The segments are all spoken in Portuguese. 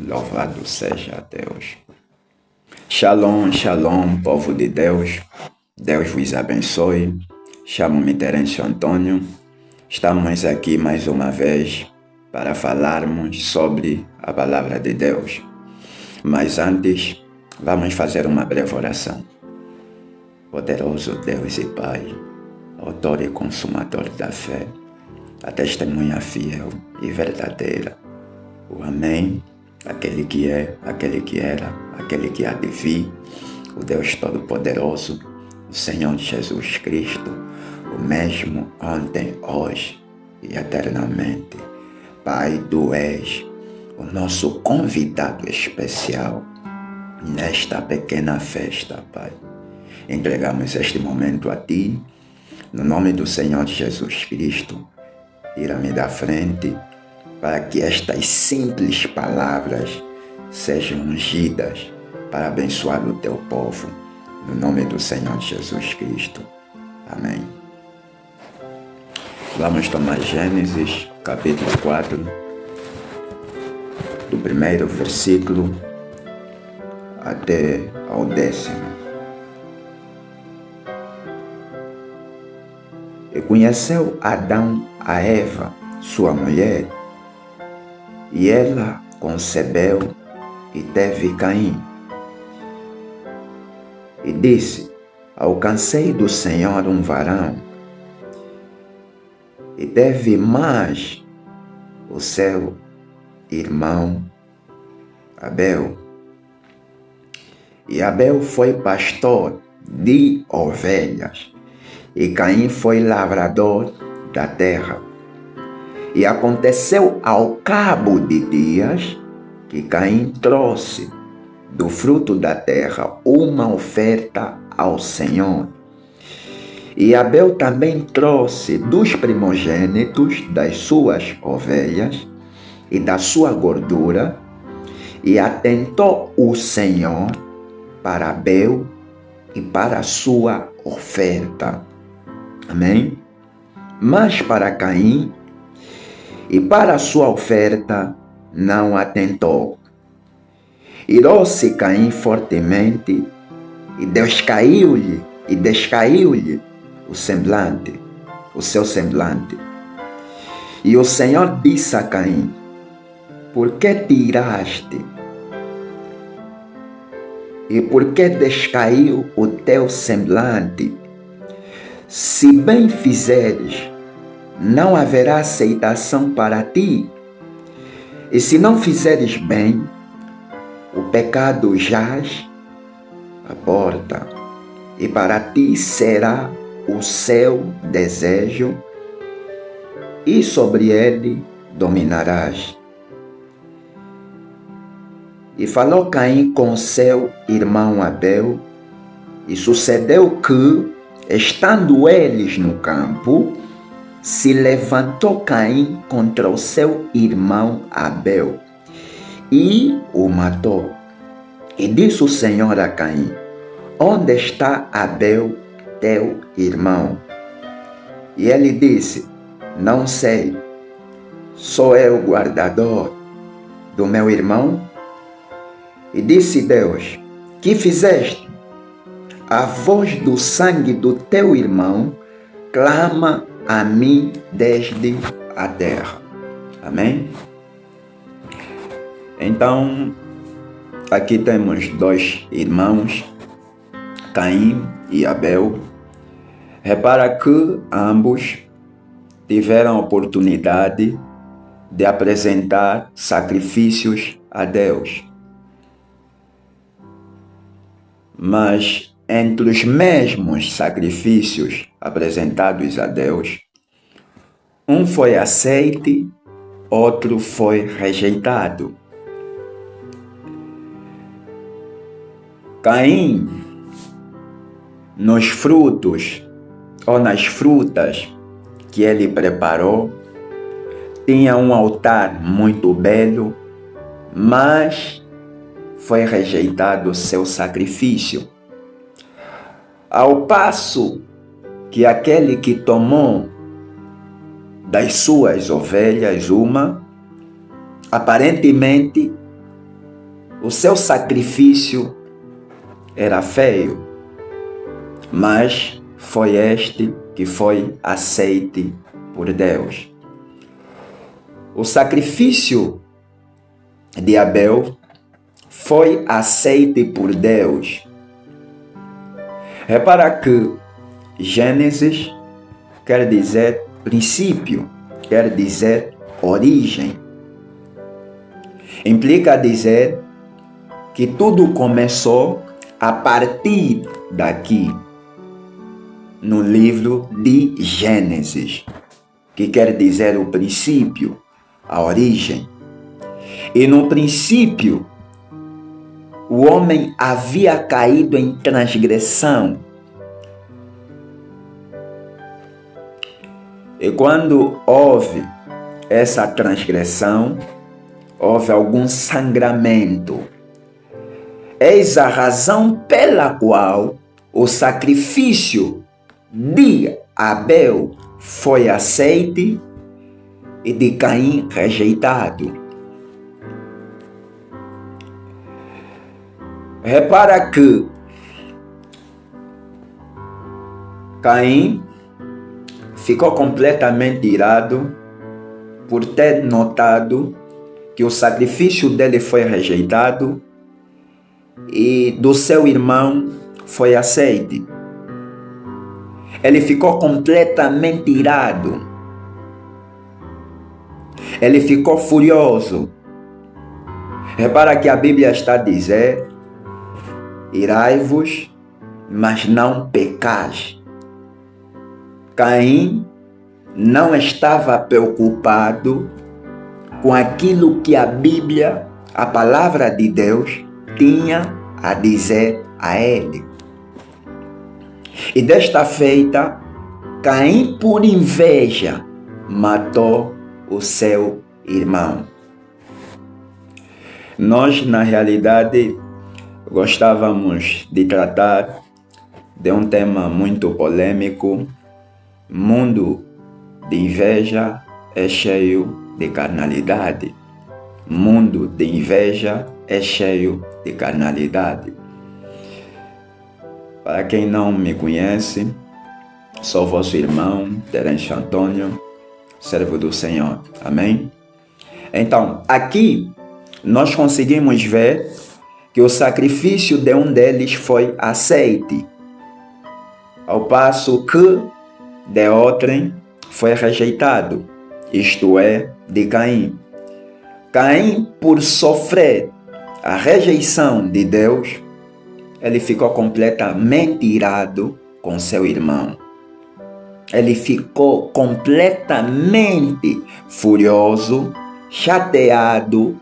Louvado seja Deus. Shalom, shalom, povo de Deus. Deus vos abençoe. Chamo-me Terêncio Antônio. Estamos aqui mais uma vez para falarmos sobre a palavra de Deus. Mas antes, vamos fazer uma breve oração. Poderoso Deus e Pai, autor e consumador da fé, a testemunha fiel e verdadeira, o Amém, aquele que é, aquele que era, aquele que há de vir, o Deus Todo-Poderoso, o Senhor Jesus Cristo, o mesmo ontem, hoje e eternamente. Pai, Tu és o nosso convidado especial nesta pequena festa, Pai. Entregamos este momento a Ti, no nome do Senhor Jesus Cristo. Tira-me da frente, para que estas simples palavras sejam ungidas para abençoar o Teu povo, no nome do Senhor Jesus Cristo. Amém. Vamos tomar Gênesis, capítulo 4, do primeiro versículo até ao 10º. E conheceu Adão a Eva, sua mulher, e ela concebeu e teve Caim. E disse: alcancei do Senhor um varão. E teve mais o seu irmão Abel. E Abel foi pastor de ovelhas, e Caim foi lavrador da terra. E aconteceu ao cabo de dias que Caim trouxe do fruto da terra uma oferta ao Senhor. E Abel também trouxe dos primogênitos das suas ovelhas e da sua gordura, e atentou o Senhor para Abel e para a sua oferta. Amém? Mas para Caim e para a sua oferta não atentou. Irou-se Caim fortemente, e descaiu-lhe o seu semblante. E o Senhor disse a Caim: por que te iraste? E por que descaiu o teu semblante? Se bem fizeres, não haverá aceitação para ti. E se não fizeres bem, o pecado jaz à porta, e para ti será o seu desejo, e sobre ele dominarás. E falou Caim com seu irmão Abel, e sucedeu que, estando eles no campo, se levantou Caim contra o seu irmão Abel e o matou. E disse o Senhor a Caim: onde está Abel, teu irmão? E ele disse: não sei, sou eu o guardador do meu irmão? E disse Deus: que fizeste? A voz do sangue do teu irmão clama a mim desde a terra. Amém? Então, aqui temos dois irmãos, Caim e Abel. Repara que ambos tiveram a oportunidade de apresentar sacrifícios a Deus. Mas entre os mesmos sacrifícios apresentados a Deus, um foi aceite, outro foi rejeitado. Caim, nos frutos ou nas frutas que ele preparou, tinha um altar muito belo, mas foi rejeitado o seu sacrifício. Ao passo que aquele que tomou das suas ovelhas uma, aparentemente O seu sacrifício era feio, mas foi este que foi aceite por Deus. O sacrifício de Abel foi aceite por Deus. Repara que Gênesis quer dizer princípio, quer dizer origem. Implica dizer que tudo começou a partir daqui, no livro de Gênesis, que quer dizer o princípio, a origem. E no princípio, o homem havia caído em transgressão. E quando houve essa transgressão, houve algum sangramento. Eis a razão pela qual o sacrifício de Abel foi aceite e de Caim rejeitado. Repara que Caim ficou completamente irado por ter notado que o sacrifício dele foi rejeitado e do seu irmão foi aceite. Ele ficou completamente irado. Ele ficou furioso. Repara que a Bíblia está a dizer: irai-vos, mas não pecais. Caim não estava preocupado com aquilo que a Bíblia, a palavra de Deus, tinha a dizer a ele. E desta feita, Caim, por inveja, matou o seu irmão. Nós, na realidade, gostávamos de tratar de um tema muito polêmico. Mundo de inveja é cheio de carnalidade. Mundo de inveja é cheio de carnalidade. Para quem não me conhece, sou vosso irmão, Terêncio Antônio, servo do Senhor. Amém? Então, aqui nós conseguimos ver que o sacrifício de um deles foi aceite, ao passo que de outrem foi rejeitado, isto é, de Caim. Caim, por sofrer a rejeição de Deus, ele ficou completamente irado com seu irmão. Ele ficou completamente furioso, chateado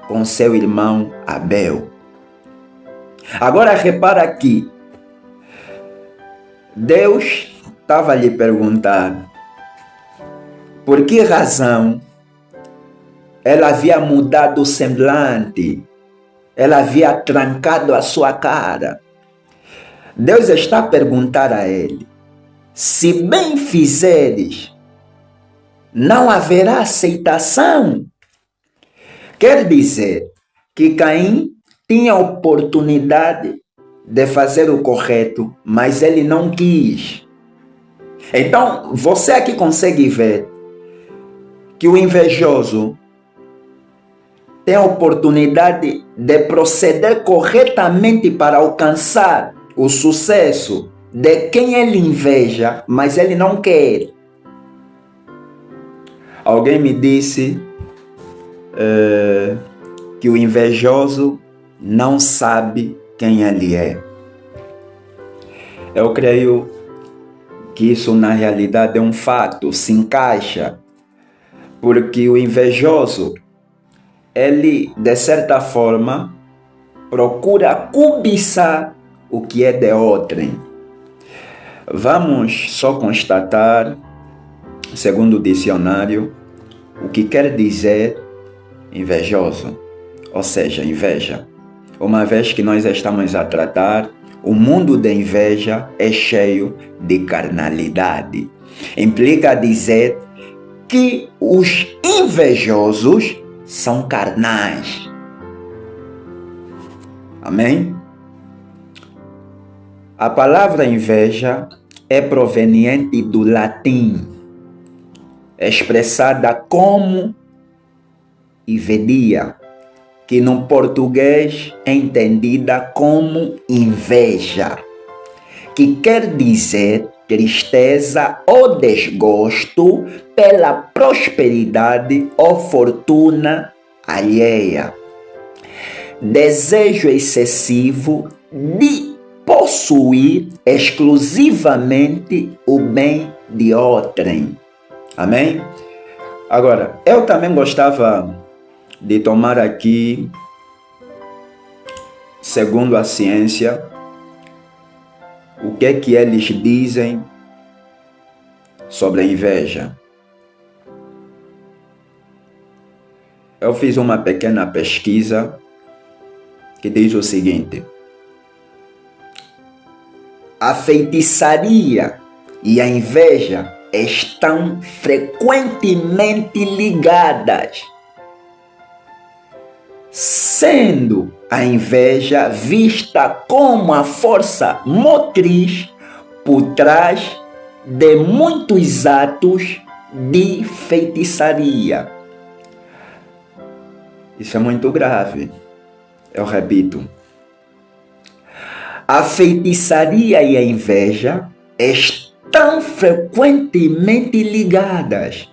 com seu irmão Abel. Agora repara aqui, Deus estava a lhe perguntar por que razão ela havia mudado o semblante, ela havia trancado a sua cara. Deus está a perguntar a ele: se bem fizeres, não haverá aceitação? Quer dizer que Caim tinha a oportunidade de fazer o correto, mas ele não quis. Então, você aqui consegue ver que o invejoso tem a oportunidade de proceder corretamente para alcançar o sucesso de quem ele inveja, mas ele não quer. Alguém me disse que o invejoso não sabe quem ele é. Eu creio que isso na realidade é um fato, se encaixa, porque o invejoso, ele de certa forma procura cobiçar o que é de outrem. Vamos só constatar, segundo o dicionário, o que quer dizer invejoso, ou seja, inveja. Uma vez que nós estamos a tratar, o mundo da inveja é cheio de carnalidade. Implica dizer que os invejosos são carnais. Amém? A palavra inveja é proveniente do latim, expressada como invedia, que no português é entendida como inveja, que quer dizer tristeza ou desgosto pela prosperidade ou fortuna alheia, desejo excessivo de possuir exclusivamente o bem de outrem. Amém? Agora, eu também gostava de tomar aqui, segundo a ciência, o que é que eles dizem sobre a inveja. Eu fiz uma pequena pesquisa que diz o seguinte: a feitiçaria e a inveja estão frequentemente ligadas, sendo a inveja vista como a força motriz por trás de muitos atos de feitiçaria. Isso é muito grave. Eu repito. A feitiçaria e a inveja estão frequentemente ligadas,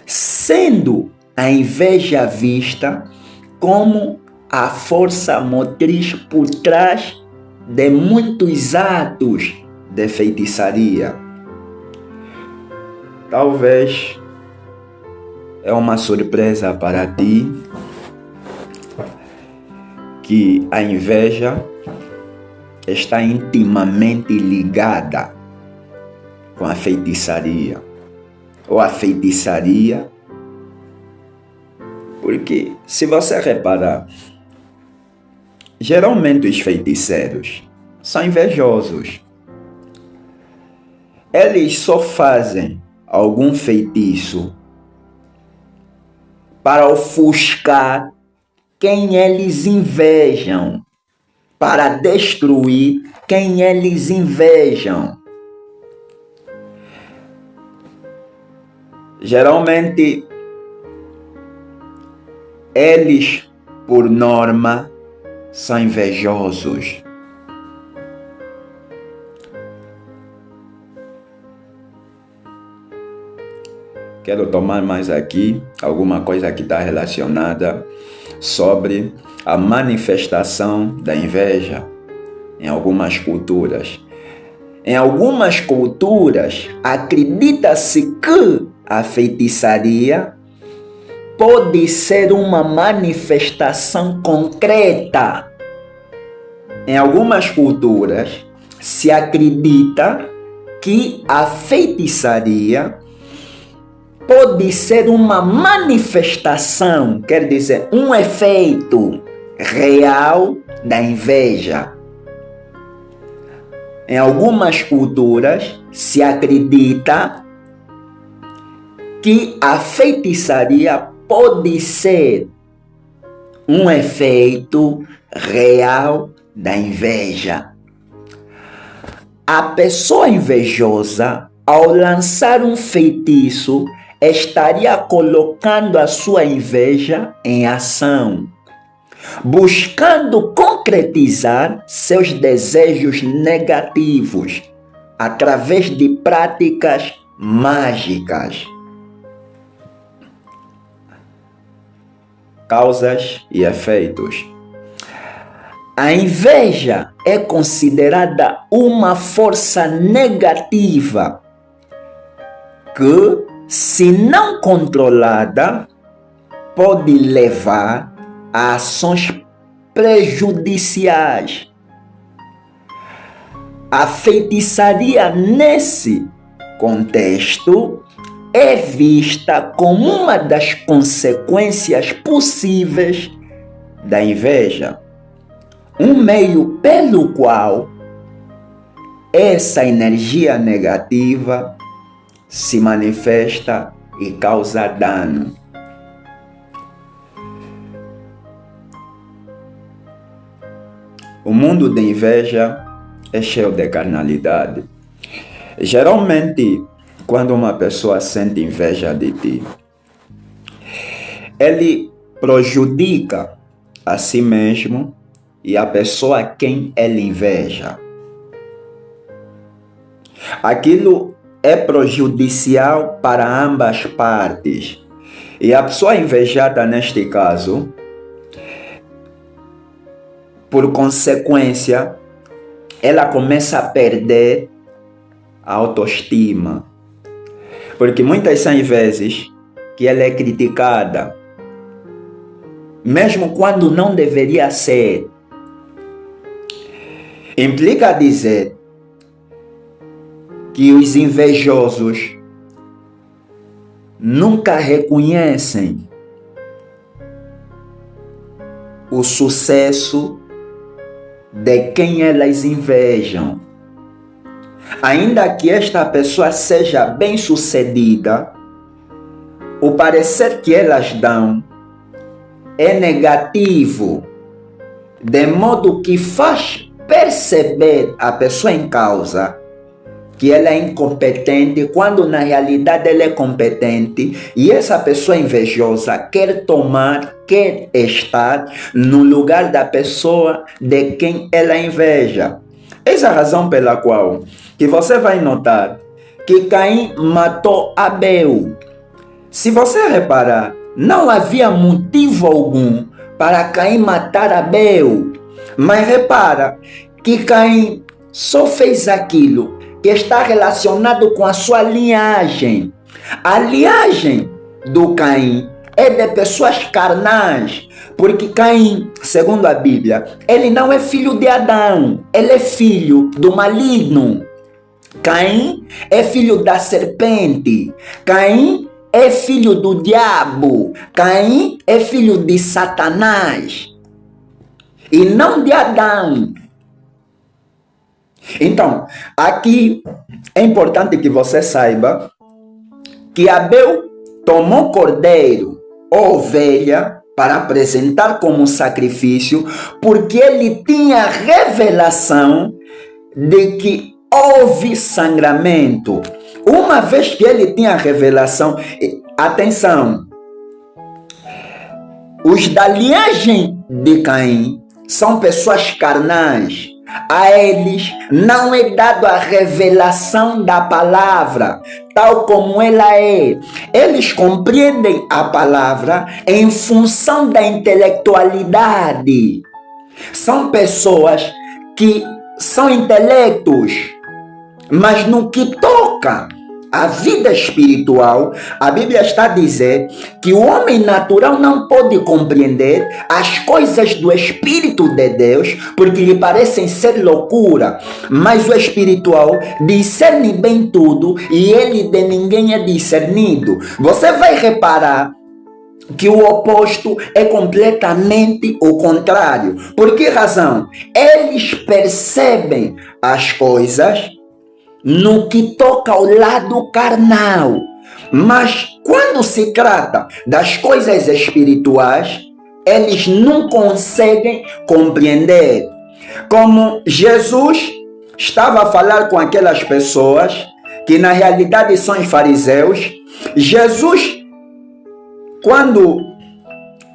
sendo a inveja vista como a força motriz por trás de muitos atos de feitiçaria. Talvez é uma surpresa para ti que a inveja está intimamente ligada com a feitiçaria, ou a feitiçaria, porque se você reparar, geralmente os feiticeiros são invejosos. Eles só fazem algum feitiço para ofuscar quem eles invejam, para destruir quem eles invejam. Geralmente, eles, por norma, são invejosos. Quero tomar mais aqui alguma coisa que está relacionada sobre a manifestação da inveja em algumas culturas. Em algumas culturas, acredita-se que a feitiçaria pode ser uma manifestação concreta. Em algumas culturas, se acredita que a feitiçaria pode ser uma manifestação, quer dizer, um efeito real da inveja. Em algumas culturas se acredita que a feitiçaria pode ser um efeito real da inveja. A pessoa invejosa, ao lançar um feitiço, estaria colocando a sua inveja em ação, buscando concretizar seus desejos negativos através de práticas mágicas. Causas e efeitos. A inveja é considerada uma força negativa que, se não controlada, pode levar a ações prejudiciais. A feitiçaria, nesse contexto, é vista como uma das consequências possíveis da inveja, um meio pelo qual essa energia negativa se manifesta e causa dano. O mundo de inveja é cheio de carnalidade. Geralmente, quando uma pessoa sente inveja de ti, ele prejudica a si mesmo e a pessoa a quem ele inveja. Aquilo é prejudicial para ambas partes. E a pessoa invejada, neste caso, por consequência, ela começa a perder a autoestima. Porque muitas são as vezes que ela é criticada, mesmo quando não deveria ser. Implica dizer que os invejosos nunca reconhecem o sucesso de quem elas invejam. Ainda que esta pessoa seja bem-sucedida, o parecer que elas dão é negativo, de modo que faz perceber a pessoa em causa que ela é incompetente, quando na realidade ela é competente, e essa pessoa invejosa quer estar no lugar da pessoa de quem ela inveja. Essa é a razão pela qual que você vai notar que Caim matou Abel. Se você reparar, não havia motivo algum para Caim matar Abel, mas repara que Caim só fez aquilo que está relacionado com a sua linhagem. A linhagem do Caim é de pessoas carnais, porque Caim, segundo a Bíblia, ele não é filho de Adão, ele é filho do maligno. Caim é filho da serpente. Caim é filho do diabo. Caim é filho de Satanás e não de Adão. Então, aqui é importante que você saiba que Abel tomou cordeiro ou ovelha para apresentar como sacrifício, porque ele tinha revelação de que houve sangramento. Uma vez que ele tinha revelação, atenção, os da linhagem de Caim são pessoas carnais. A eles não é dado a revelação da palavra, tal como ela é. Eles compreendem a palavra em função da intelectualidade. São pessoas que são intelectos, mas no que toca a vida espiritual, a Bíblia está a dizer que o homem natural não pode compreender as coisas do Espírito de Deus, porque lhe parecem ser loucura, mas o espiritual discerne bem tudo e ele de ninguém é discernido. Você vai reparar que o oposto é completamente o contrário. Por que razão? Eles percebem as coisas no que toca ao lado carnal, mas quando se trata das coisas espirituais, eles não conseguem compreender. Como Jesus estava a falar com aquelas pessoas que na realidade são os fariseus, Jesus, quando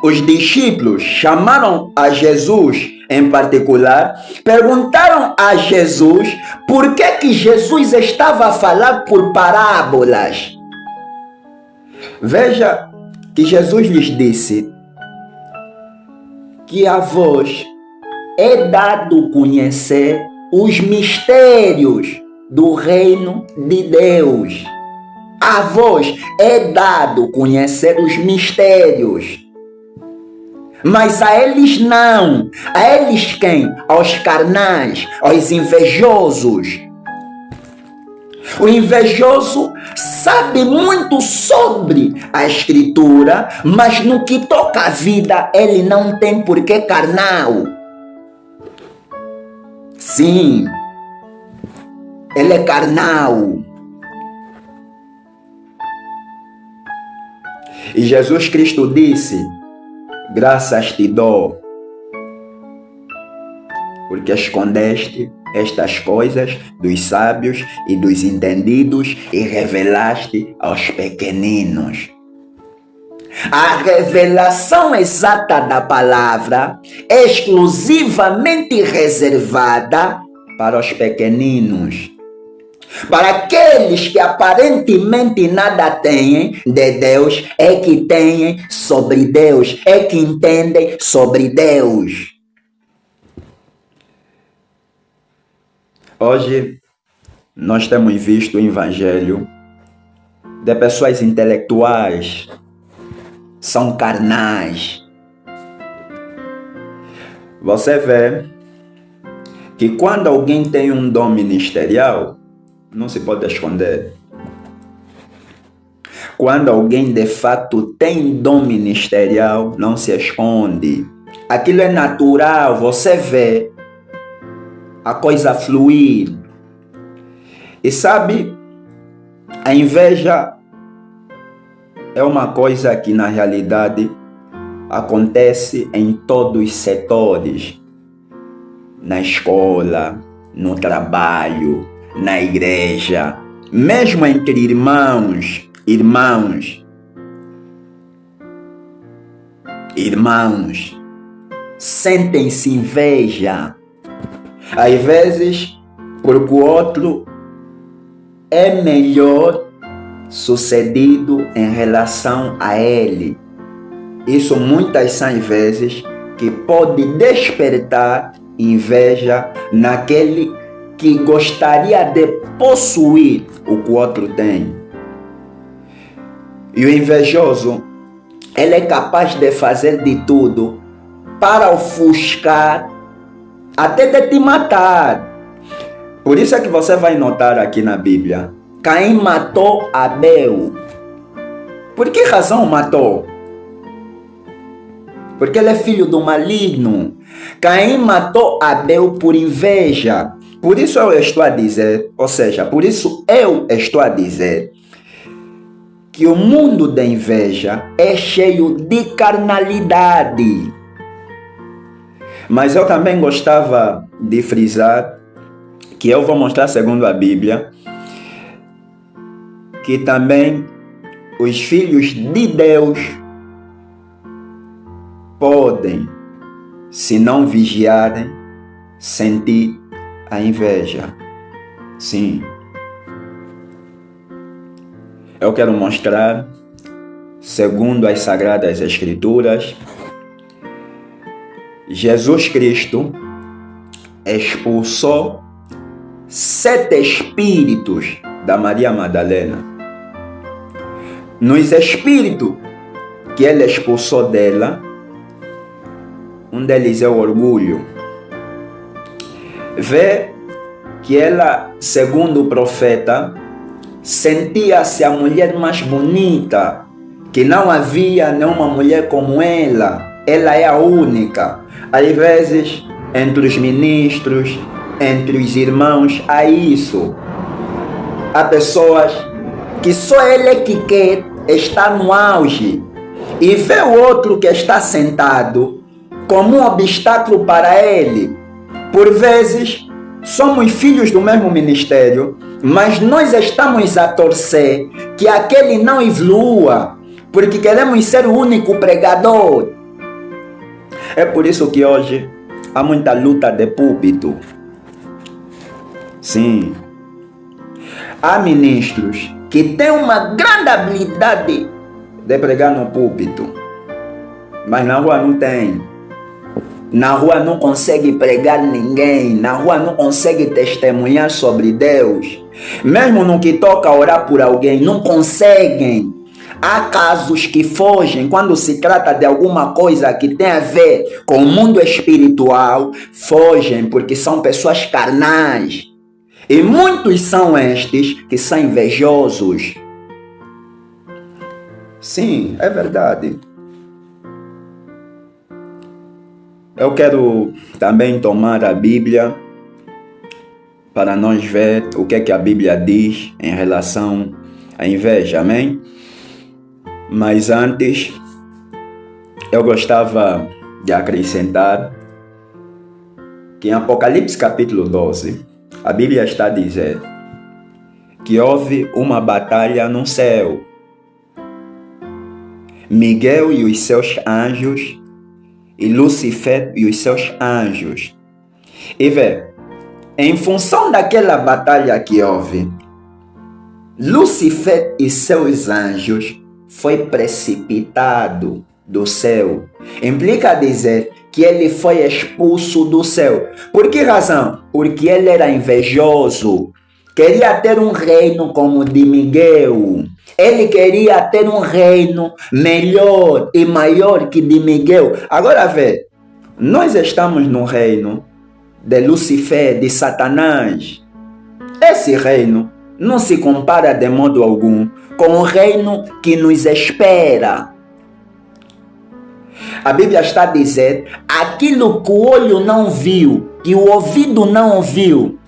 os discípulos chamaram a Jesus em particular, perguntaram a Jesus por que Jesus estava a falar por parábolas. Veja que Jesus lhes disse que a vós é dado conhecer os mistérios do reino de Deus. A vós é dado conhecer os mistérios. Mas a eles não. A eles quem? Aos carnais, aos invejosos. O invejoso sabe muito sobre a Escritura, mas no que toca a vida, ele não tem porquê carnal. Sim, ele é carnal. E Jesus Cristo disse: graças te dou, porque escondeste estas coisas dos sábios e dos entendidos e revelaste aos pequeninos. A revelação exata da palavra é exclusivamente reservada para os pequeninos, para aqueles que aparentemente nada têm de Deus, é que têm sobre Deus, é que entendem sobre Deus. Hoje, nós temos visto o evangelho de pessoas intelectuais, são carnais. Você vê que quando alguém tem um dom ministerial, não se pode esconder. Quando alguém de fato tem dom ministerial, não se esconde. Aquilo é natural, você vê a coisa fluir. E sabe, a inveja é uma coisa que na realidade acontece em todos os setores. Na escola, no trabalho, na igreja, mesmo entre irmãos, sentem-se inveja. Às vezes, porque o outro é melhor sucedido em relação a ele. Isso muitas são as vezes que pode despertar inveja naquele que gostaria de possuir o que o outro tem. E o invejoso, ele é capaz de fazer de tudo para ofuscar, até de te matar. Por isso é que você vai notar aqui na Bíblia, Caim matou Abel. Por que razão matou? Porque ele é filho do maligno. Caim matou Abel por inveja. Por isso eu estou a dizer, que o mundo da inveja é cheio de carnalidade. Mas eu também gostava de frisar, que eu vou mostrar segundo a Bíblia, que também os filhos de Deus podem, se não vigiarem, sentir a inveja. Sim. Eu quero mostrar, segundo as Sagradas Escrituras, Jesus Cristo expulsou 7 espíritos da Maria Madalena. Nos espíritos que ele expulsou dela, um deles é o orgulho. Vê que ela, segundo o profeta, sentia-se a mulher mais bonita, que não havia nenhuma mulher como ela. Ela é a única. Às vezes, entre os ministros, entre os irmãos, há isso. Há pessoas que só ele é que quer estar no auge e vê o outro que está sentado como um obstáculo para ele. Por vezes, somos filhos do mesmo ministério, mas nós estamos a torcer que aquele não evolua, porque queremos ser o único pregador. É por isso que hoje há muita luta de púlpito. Sim. Há ministros que têm uma grande habilidade de pregar no púlpito, mas na rua não tem. Na rua não consegue pregar ninguém, na rua não consegue testemunhar sobre Deus. Mesmo no que toca a orar por alguém, não conseguem. Há casos que fogem quando se trata de alguma coisa que tem a ver com o mundo espiritual, fogem porque são pessoas carnais. E muitos são estes que são invejosos. Sim, é verdade. Eu quero também tomar a Bíblia para nós ver o que é que a Bíblia diz em relação à inveja, amém? Mas antes, eu gostava de acrescentar que em Apocalipse capítulo 12, a Bíblia está a dizer que houve uma batalha no céu. Miguel e os seus anjos e Lucifer e os seus anjos. E vê, em função daquela batalha que houve, Lucifer e seus anjos foi precipitado do céu. Implica dizer que ele foi expulso do céu. Por que razão? Porque ele era invejoso. Queria ter um reino como o de Miguel. Ele queria ter um reino melhor e maior que de Miguel. Agora vê, nós estamos no reino de Lucifer, de Satanás. Esse reino não se compara de modo algum com o reino que nos espera. A Bíblia está a dizer, aquilo que o olho não viu, que o ouvido não ouviu,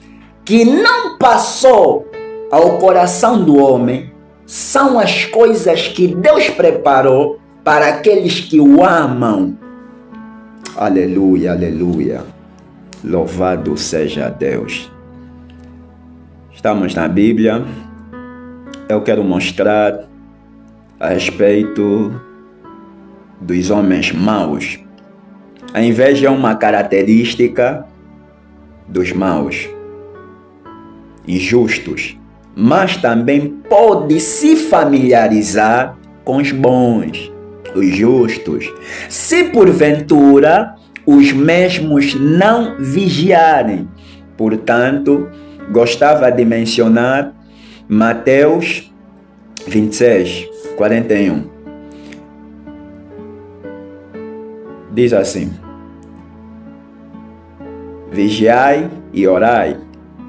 que não passou ao coração do homem, são as coisas que Deus preparou para aqueles que o amam. Aleluia, aleluia. Louvado seja Deus. Estamos na Bíblia. Eu quero mostrar a respeito dos homens maus. A inveja é uma característica dos maus, injustos, mas também pode se familiarizar com os bons, os justos, se porventura os mesmos não vigiarem. Portanto, gostava de mencionar Mateus 26, 41. Diz assim: vigiai e orai,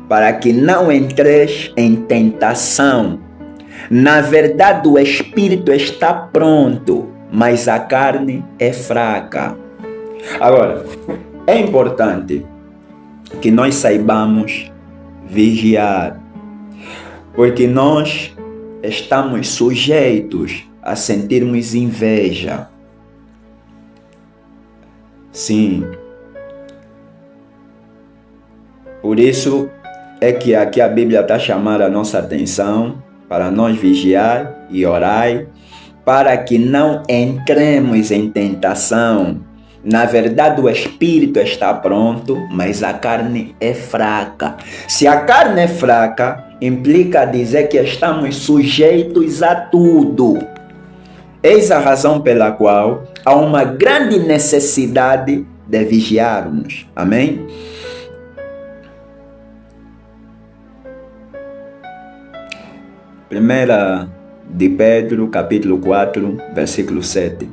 para que não entreis em tentação. Na verdade, o espírito está pronto, mas a carne é fraca. Agora, é importante que nós saibamos vigiar, porque nós estamos sujeitos a sentirmos inveja. Sim. Por isso é que aqui a Bíblia está chamando a nossa atenção para nós vigiar e orar, para que não entremos em tentação. Na verdade, o espírito está pronto, mas a carne é fraca. Se a carne é fraca, implica dizer que estamos sujeitos a tudo. Eis a razão pela qual há uma grande necessidade de vigiarmos. Amém? Primeira de Pedro, capítulo 4, versículo 7.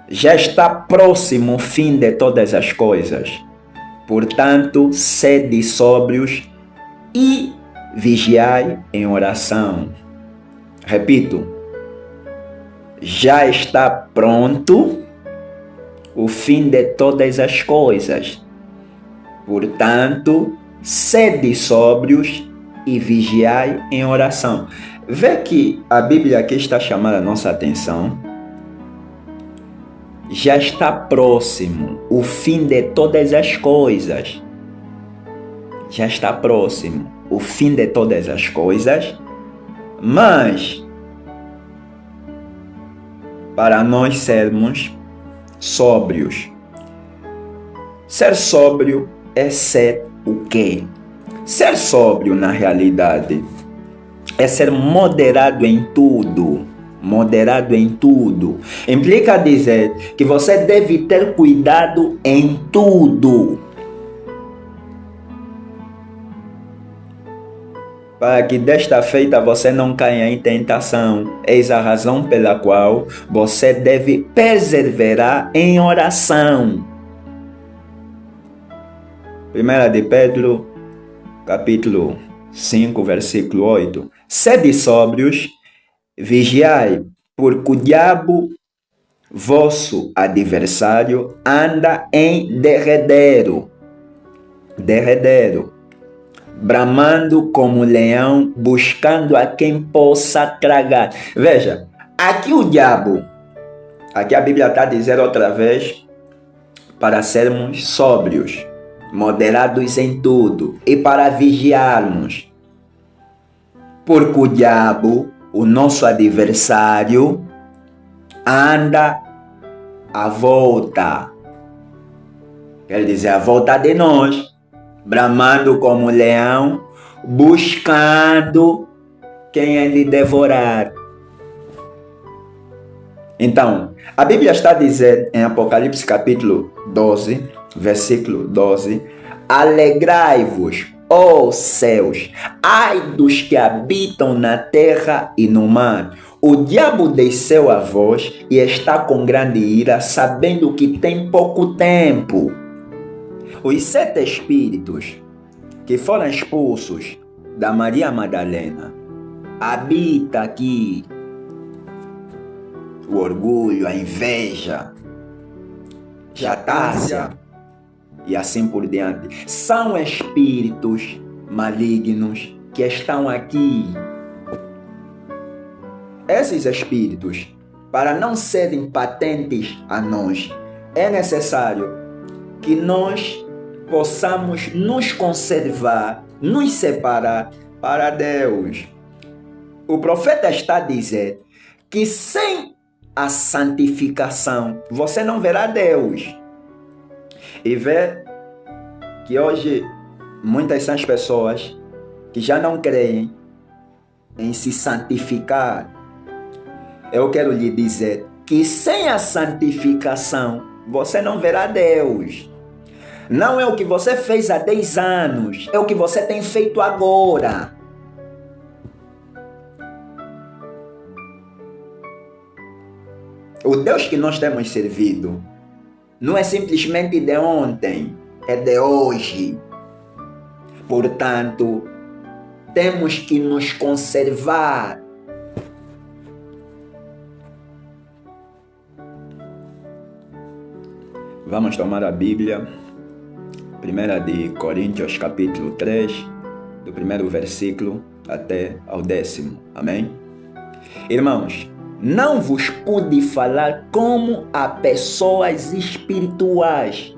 Já está próximo o fim de todas as coisas. Portanto, sede sóbrios e vigiai em oração. Repito, já está pronto o fim de todas as coisas. Portanto, sede sóbrios e vigiai em oração. Vê que a Bíblia aqui está chamando a nossa atenção. Já está próximo o fim de todas as coisas. Já está próximo o fim de todas as coisas, mas para nós sermos sóbrios. Ser sóbrio é ser o quê? Ser sóbrio, na realidade, é ser moderado em tudo. Moderado em tudo. Implica dizer que você deve ter cuidado em tudo, para que desta feita você não caia em tentação. Eis a razão pela qual você deve perseverar em oração. 1 de Pedro, capítulo 5, versículo 8. Sede sóbrios, vigiai, porque o diabo, vosso adversário, anda em derredero, bramando como leão, buscando a quem possa tragar. Veja, aqui o diabo, aqui a Bíblia está a dizer outra vez, para sermos sóbrios, moderados em tudo e para vigiarmos. Porque o diabo, o nosso adversário, anda à volta. Quer dizer, à volta de nós, bramando como um leão, buscando quem ele devorar. Então, a Bíblia está dizendo em Apocalipse capítulo 12, versículo 12, alegrai-vos, ó céus, ai dos que habitam na terra e no mar. O diabo desceu a vós e está com grande ira, sabendo que tem pouco tempo. Os 7 espíritos que foram expulsos da Maria Madalena habitam aqui. O orgulho, a inveja, jatácia e assim por diante. São espíritos malignos que estão aqui. Esses espíritos, para não serem patentes a nós, é necessário que nós possamos nos conservar, nos separar para Deus. O profeta está dizendo que sem a santificação você não verá Deus. E vê que hoje muitas são as pessoas que já não creem em se santificar. Eu quero lhe dizer que sem a santificação você não verá Deus. Não é o que você fez há 10 anos, é o que você tem feito agora. O Deus que nós temos servido não é simplesmente de ontem, é de hoje. Portanto, temos que nos conservar. Vamos tomar a Bíblia, 1 de Coríntios capítulo 3, do primeiro versículo até ao 10º. Amém? Irmãos, não vos pude falar como a pessoas espirituais.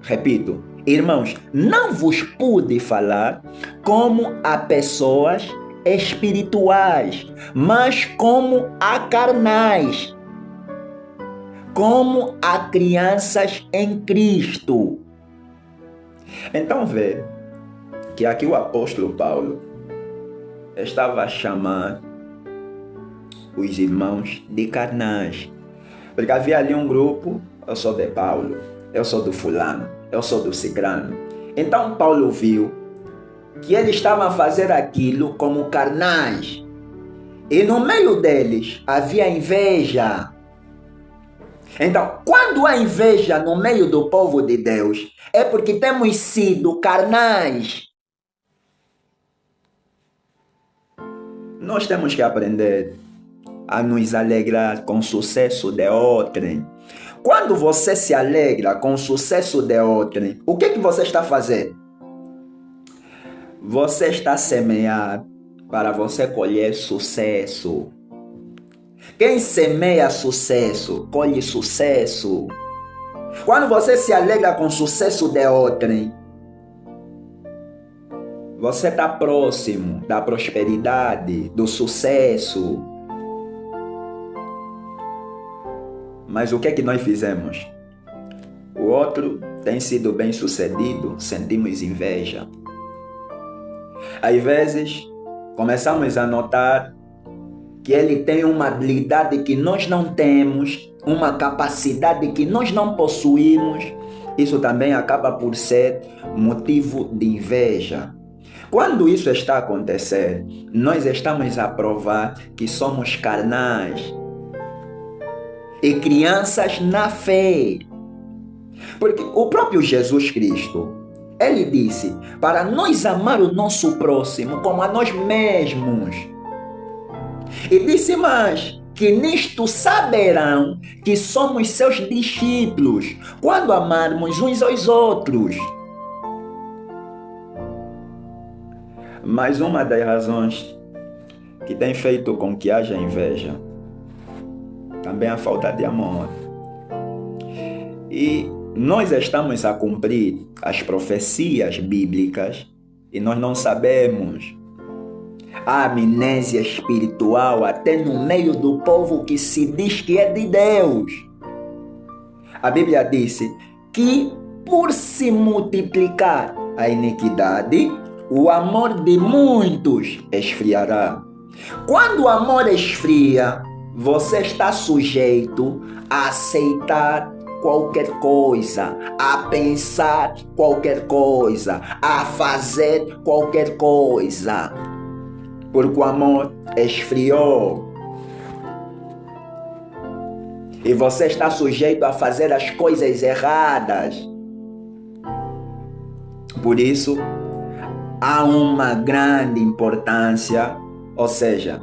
Repito, irmãos, não vos pude falar como a pessoas espirituais, mas como a carnais, como a crianças em Cristo. Então vê que aqui o apóstolo Paulo estava a chamar os irmãos de carnais. Porque havia ali um grupo, eu sou de Paulo, eu sou do fulano, eu sou do cicrano. Então Paulo viu que eles estavam a fazer aquilo como carnais. E no meio deles havia inveja. Então, quando há inveja no meio do povo de Deus, é porque temos sido carnais. Nós temos que aprender a nos alegrar com o sucesso de outrem. Quando você se alegra com o sucesso de outrem, o que você está fazendo? Você está a semear para você colher sucesso. Quem semeia sucesso, colhe sucesso. Quando você se alegra com o sucesso de outrem, você está próximo da prosperidade, do sucesso. Mas o que é que nós fizemos? O outro tem sido bem sucedido, sentimos inveja. Às vezes, começamos a notar que ele tem uma habilidade que nós não temos, uma capacidade que nós não possuímos. Isso também acaba por ser motivo de inveja. Quando isso está acontecendo, nós estamos a provar que somos carnais e crianças na fé. Porque o próprio Jesus Cristo, ele disse para nós amar o nosso próximo como a nós mesmos. E disse mais, que nisto saberão que somos seus discípulos, quando amarmos uns aos outros. Mas uma das razões que tem feito com que haja inveja também é a falta de amor. E nós estamos a cumprir as profecias bíblicas e nós não sabemos. Há amnésia espiritual até no meio do povo que se diz que é de Deus. A Bíblia disse que por se multiplicar a iniquidade, o amor de muitos esfriará. Quando o amor esfria, você está sujeito a aceitar qualquer coisa, a pensar qualquer coisa, a fazer qualquer coisa, porque o amor esfriou. E você está sujeito a fazer as coisas erradas. Por isso, há uma grande importância, ou seja,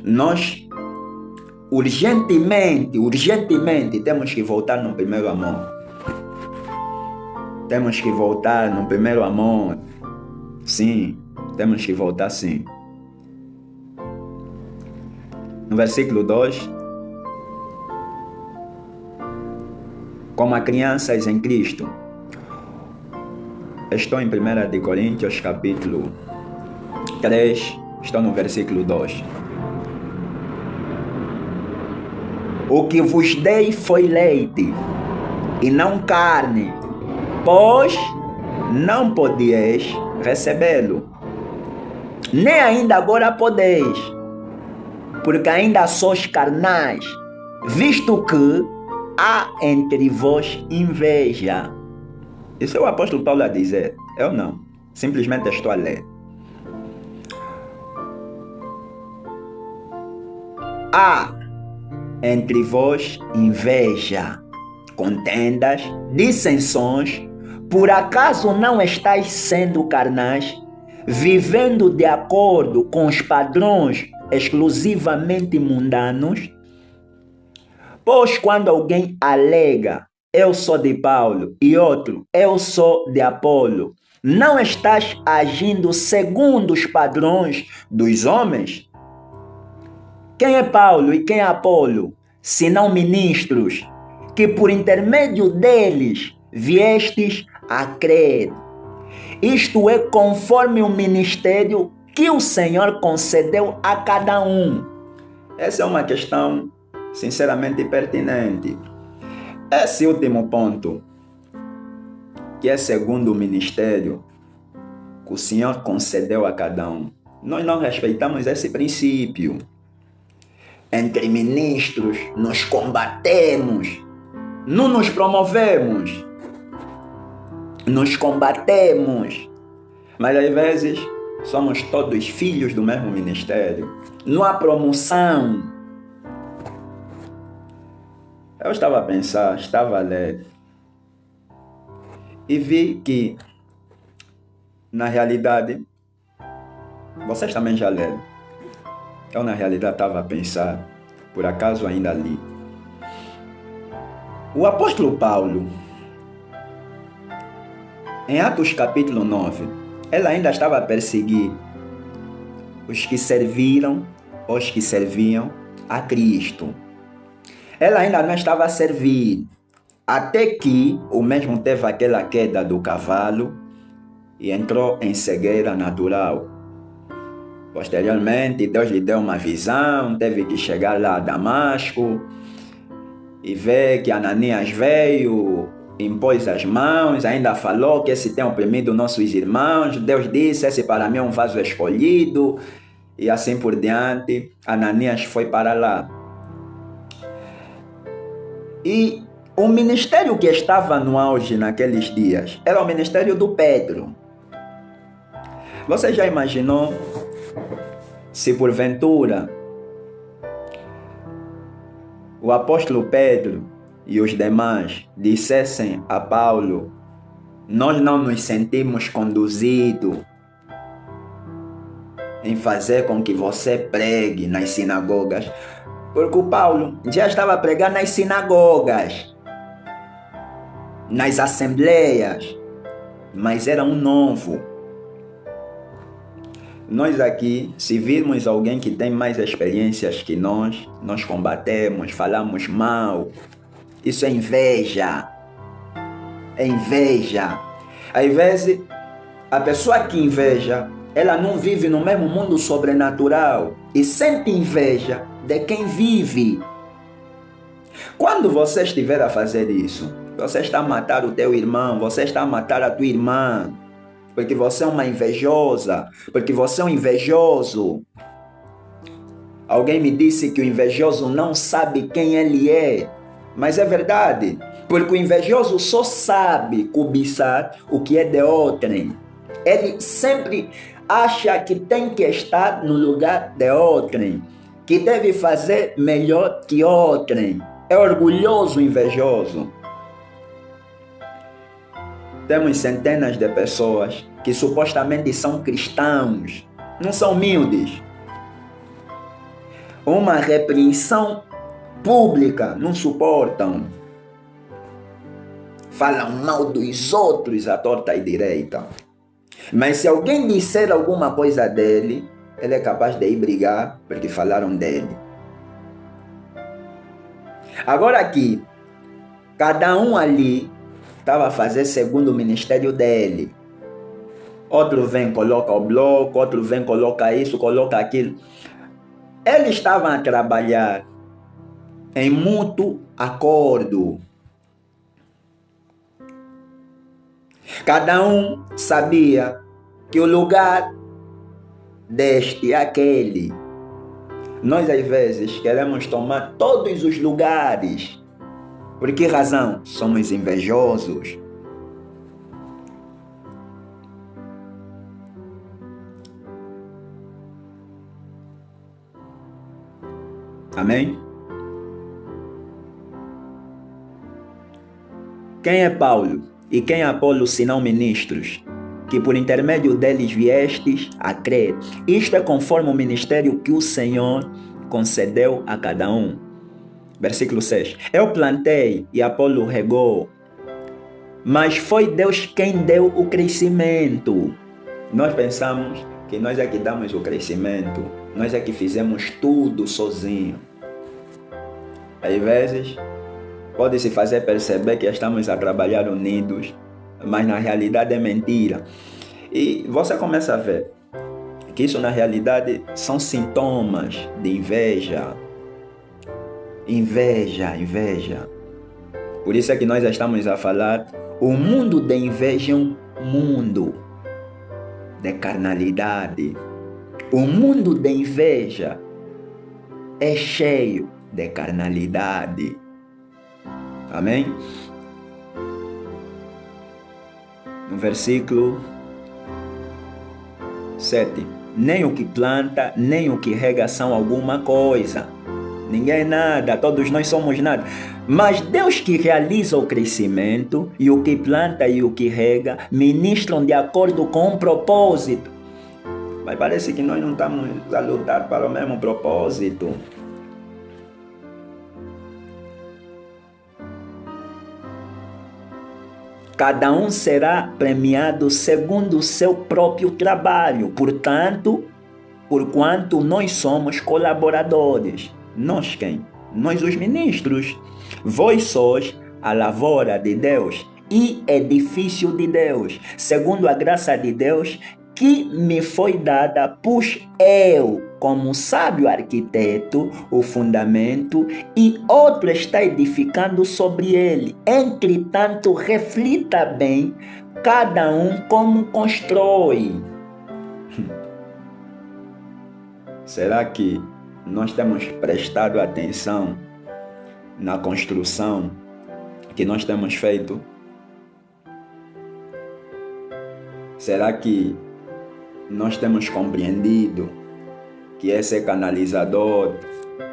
nós urgentemente temos que voltar no primeiro amor. Temos que voltar no primeiro amor. Sim, temos que voltar sim. No versículo 2, como a crianças em Cristo. Estou em 1 de Coríntios, capítulo 3, estou no versículo 2. O que vos dei foi leite, e não carne, pois não podieis recebê-lo, nem ainda agora podeis, porque ainda sois carnais, visto que há entre vós inveja. Isso é o apóstolo Paulo a dizer, eu não, simplesmente estou a ler. Há entre vós inveja, contendas, dissensões. Por acaso não estáis sendo carnais, vivendo de acordo com os padrões exclusivamente mundanos? Pois quando alguém alega, eu sou de Paulo, e outro, eu sou de Apolo, não estás agindo segundo os padrões dos homens? Quem é Paulo e quem é Apolo, senão ministros, que por intermédio deles viestes a crer? Isto é conforme o ministério que o Senhor concedeu a cada um. Essa é uma questão sinceramente pertinente. Esse último ponto, que é segundo o ministério que o Senhor concedeu a cada um, nós não respeitamos esse princípio. Entre ministros, nos combatemos, não nos promovemos, nos combatemos, mas às vezes somos todos filhos do mesmo ministério. Não há promoção. Eu estava a pensar, estava a ler e vi que, na realidade, vocês também já leram. Eu, na realidade, estava a pensar, por acaso ainda li. O apóstolo Paulo, em Atos capítulo 9, ele ainda estava a perseguir os que serviram, os que serviam a Cristo. Ele ainda não estava a servir, até que o mesmo teve aquela queda do cavalo e entrou em cegueira natural. Posteriormente, Deus lhe deu uma visão, teve que chegar lá a Damasco e ver que Ananias veio, impôs as mãos, ainda falou que esse tem oprimido nossos irmãos. Deus disse, esse para mim é um vaso escolhido, e assim por diante. Ananias foi para lá. E o ministério que estava no auge naqueles dias era o ministério do Pedro. Você já imaginou se porventura o apóstolo Pedro e os demais dissessem a Paulo, nós não nos sentimos conduzidos em fazer com que você pregue nas sinagogas, porque o Paulo já estava a pregar nas sinagogas, nas assembleias, mas era um novo. Nós aqui, se virmos alguém que tem mais experiências que nós combatemos, falamos mal. Isso é inveja. inveja. Às vezes, a pessoa que inveja, ela não vive no mesmo mundo sobrenatural e sente inveja de quem vive. Quando você estiver a fazer isso, você está a matar o teu irmão, você está a matar a tua irmã, porque você é uma invejosa, porque você é um invejoso. Alguém me disse que o invejoso não sabe quem ele é, mas é verdade, porque o invejoso só sabe cobiçar o que é de outrem. Ele sempre acha que tem que estar no lugar de outrem, que deve fazer melhor que outrem. É orgulhoso, invejoso. Temos centenas de pessoas que supostamente são cristãos, não são humildes. Uma repreensão pública não suportam. Falam mal dos outros à torta e direita. Mas se alguém disser alguma coisa dele, ele é capaz de ir brigar porque falaram dele. Agora aqui, cada um ali estava a fazer segundo o ministério dele. Outro vem, coloca o bloco, outro vem, coloca isso, coloca aquilo. Eles estavam a trabalhar em mútuo acordo. Cada um sabia que o lugar deste é aquele. Nós, às vezes, queremos tomar todos os lugares. Por que razão? Somos invejosos. Amém? Quem é Paulo e quem é Apolo, senão ministros, que por intermédio deles viestes a crer? Isto é conforme o ministério que o Senhor concedeu a cada um. Versículo 6. Eu plantei e Apolo regou, mas foi Deus quem deu o crescimento. Nós pensamos que nós é que damos o crescimento, nós é que fizemos tudo sozinho. Às vezes, pode se fazer perceber que estamos a trabalhar unidos, mas na realidade é mentira. E você começa a ver que isso na realidade são sintomas de inveja. Inveja. Por isso é que nós estamos a falar, o mundo de inveja é um mundo de carnalidade. O mundo de inveja é cheio de carnalidade. Amém? No versículo 7. Nem o que planta, nem o que rega são alguma coisa. Ninguém é nada, todos nós somos nada. Mas Deus que realiza o crescimento, e o que planta e o que rega, ministram de acordo com um propósito. Mas parece que nós não estamos a lutar para o mesmo propósito. Cada um será premiado segundo o seu próprio trabalho. Portanto, porquanto nós somos colaboradores. Nós quem? Nós os ministros. Vós sois a lavoura de Deus e edifício de Deus, segundo a graça de Deus que me foi dada, pus eu, como sábio arquiteto, o fundamento, e outro está edificando sobre ele. Entretanto, reflita bem, cada um como constrói. Será que nós temos prestado atenção na construção que nós temos feito? Será que nós temos compreendido que esse é canalizador,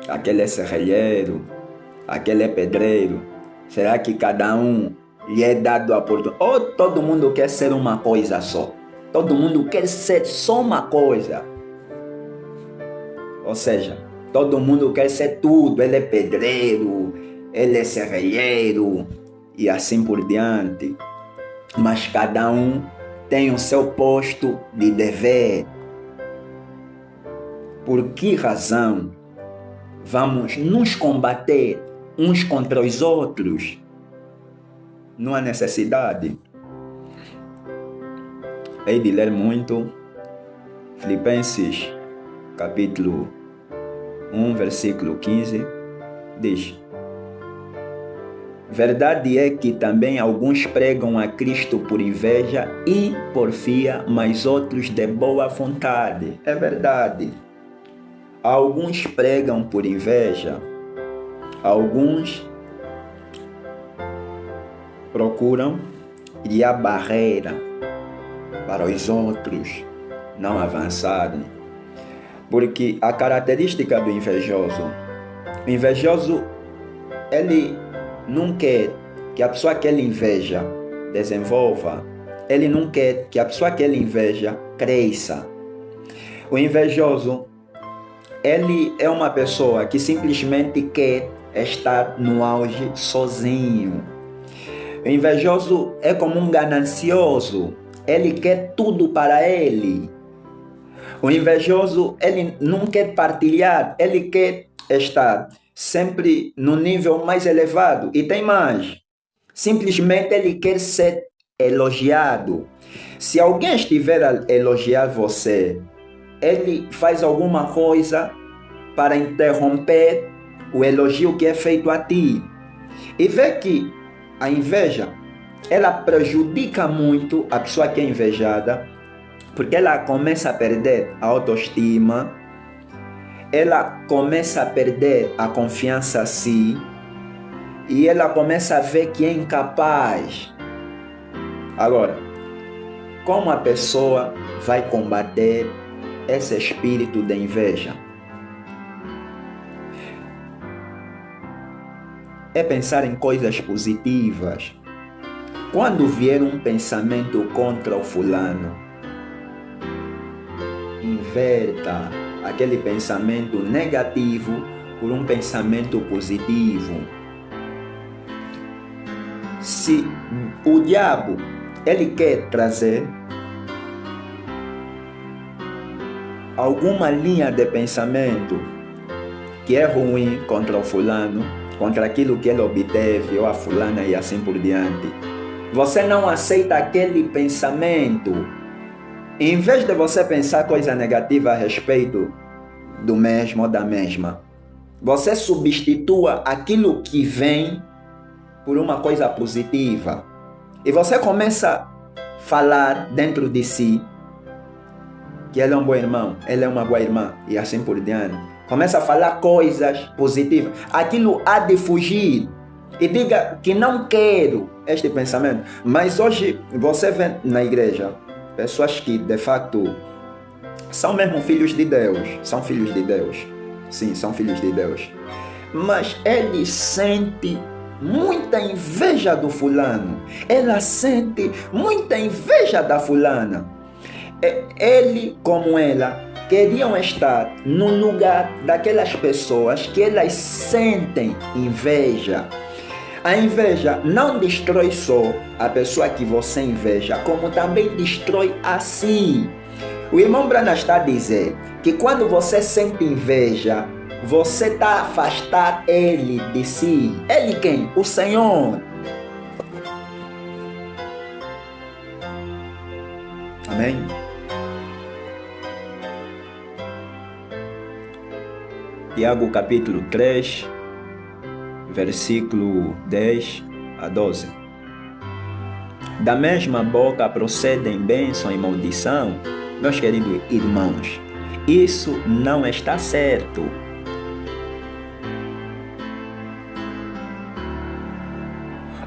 aquele é serralheiro, aquele é pedreiro? Será que cada um lhe é dado a oportunidade? Ou todo mundo quer ser uma coisa só? Todo mundo quer ser só uma coisa. Ou seja, todo mundo quer ser tudo. Ele é pedreiro, ele é serralheiro e assim por diante. Mas cada um tem o seu posto de dever. Por que razão vamos nos combater uns contra os outros? não há necessidade. Hei de ler muito. Filipenses capítulo 1, versículo 15, diz: verdade é que também alguns pregam a Cristo por inveja e porfia, mas outros de boa vontade. É verdade. Alguns pregam por inveja, alguns procuram criar barreira para os outros não avançarem. Porque a característica do invejoso, o invejoso, ele não quer que a pessoa que ele inveja desenvolva, ele não quer que a pessoa que ele inveja cresça. O invejoso, ele é uma pessoa que simplesmente quer estar no auge sozinho. O invejoso é como um ganancioso, ele quer tudo para ele. O invejoso, ele não quer partilhar, ele quer estar sempre no nível mais elevado. E tem mais, simplesmente ele quer ser elogiado. Se alguém estiver a elogiar você, ele faz alguma coisa para interromper o elogio que é feito a ti. E vê que a inveja, ela prejudica muito a pessoa que é invejada, porque ela começa a perder a autoestima, ela começa a perder a confiança em si, e ela começa a ver que é incapaz. Agora, como a pessoa vai combater esse espírito de inveja? É pensar em coisas positivas. Quando vier um pensamento contra o fulano, inverta aquele pensamento negativo por um pensamento positivo. Se o diabo, ele quer trazer alguma linha de pensamento que é ruim contra o fulano, contra aquilo que ele obteve, ou a fulana e assim por diante, você não aceita aquele pensamento. Em vez de você pensar coisa negativa a respeito do mesmo ou da mesma, você substitua aquilo que vem por uma coisa positiva. E você começa a falar dentro de si que ele é um bom irmão, ele é uma boa irmã, e assim por diante. Começa a falar coisas positivas. Aquilo há de fugir. E diga que não quero este pensamento. Mas hoje você vê na igreja pessoas que de fato são mesmo filhos de Deus. São filhos de Deus. Sim, são filhos de Deus. Mas ele sente muita inveja do fulano. Ela sente muita inveja da fulana. Ele, como ela, queriam estar no lugar daquelas pessoas que elas sentem inveja. A inveja não destrói só a pessoa que você inveja, como também destrói a si. O irmão Branham está a dizer que quando você sente inveja, você está a afastar ele de si. Ele quem? O Senhor. Amém? Tiago capítulo 3, versículo 10 a 12. Da mesma boca procedem bênção e maldição. Meus queridos irmãos, isso não está certo.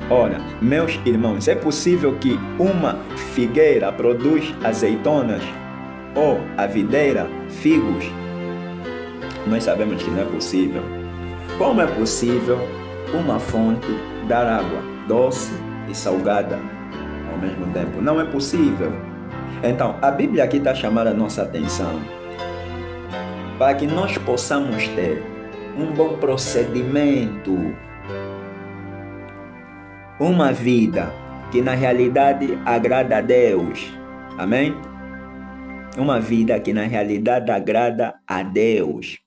Ora, meus irmãos, é possível que uma figueira produza azeitonas ou a videira figos? Nós sabemos que não é possível. Como é possível uma fonte dar água doce e salgada ao mesmo tempo? Não é possível. Então, a Bíblia aqui está chamando a nossa atenção para que nós possamos ter um bom procedimento, uma vida que na realidade agrada a Deus. Amém? Uma vida que na realidade agrada a Deus.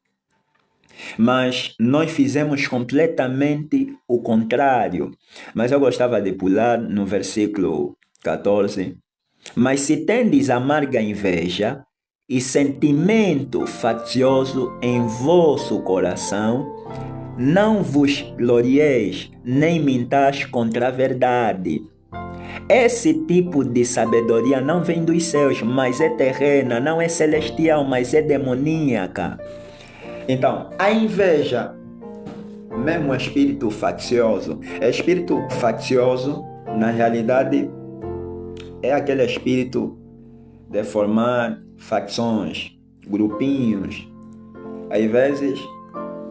Mas nós fizemos completamente o contrário. Mas eu gostava de pular no versículo 14. Mas se tendes amarga inveja e sentimento faccioso em vosso coração, não vos glorieis, nem mintais contra a verdade. Esse tipo de sabedoria não vem dos céus, mas é terrena, não é celestial, mas é demoníaca. Então, a inveja, mesmo o espírito faccioso, na realidade, é aquele espírito de formar facções, grupinhos. Às vezes,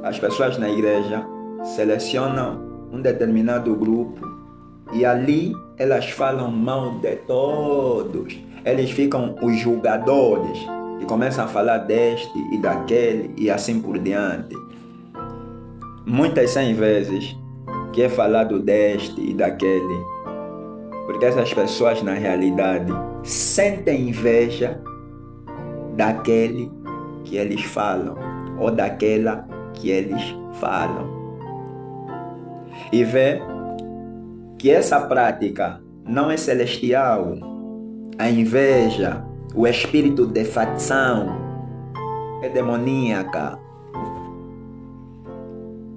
as pessoas na igreja selecionam um determinado grupo e ali elas falam mal de todos. Eles ficam os julgadores e começam a falar deste e daquele e assim por diante. Muitas são vezes que é falado deste e daquele, porque essas pessoas na realidade sentem inveja daquele que eles falam ou daquela que eles falam. E vê que essa prática não é celestial. A inveja, o espírito de facção é demoníaca.